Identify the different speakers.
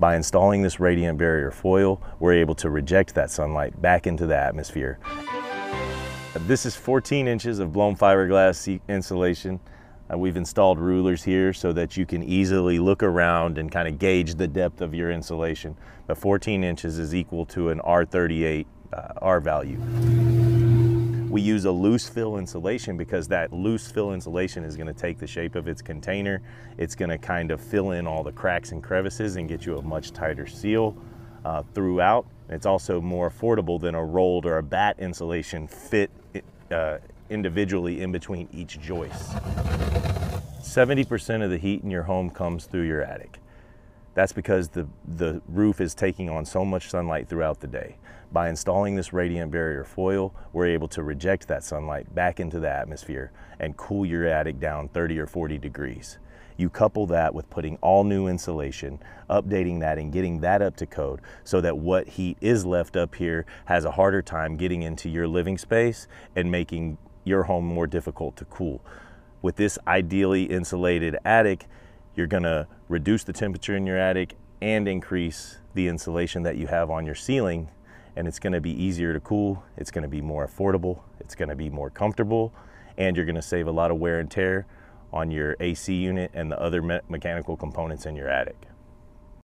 Speaker 1: By installing this radiant barrier foil, we're able to reject that sunlight back into the atmosphere. This is 14 inches of blown fiberglass insulation. We've installed rulers here so that you can easily look around and kind of gauge the depth of your insulation. But 14 inches is equal to an R38 R value. We use a loose fill insulation because that loose fill insulation is going to take the shape of its container. It's going to kind of fill in all the cracks and crevices and get you a much tighter seal throughout. It's also more affordable than a rolled or a batt insulation fit individually in between each joist. 70% of the heat in your home comes through your attic. That's because the roof is taking on so much sunlight throughout the day. By installing this radiant barrier foil, we're able to reject that sunlight back into the atmosphere and cool your attic down 30 or 40 degrees. You couple that with putting all new insulation, updating that and getting that up to code so that what heat is left up here has a harder time getting into your living space and making your home more difficult to cool. With this ideally insulated attic, you're gonna reduce the temperature in your attic and increase the insulation that you have on your ceiling, and it's gonna be easier to cool, it's gonna be more affordable, it's gonna be more comfortable, and you're gonna save a lot of wear and tear on your AC unit and the other mechanical components in your attic.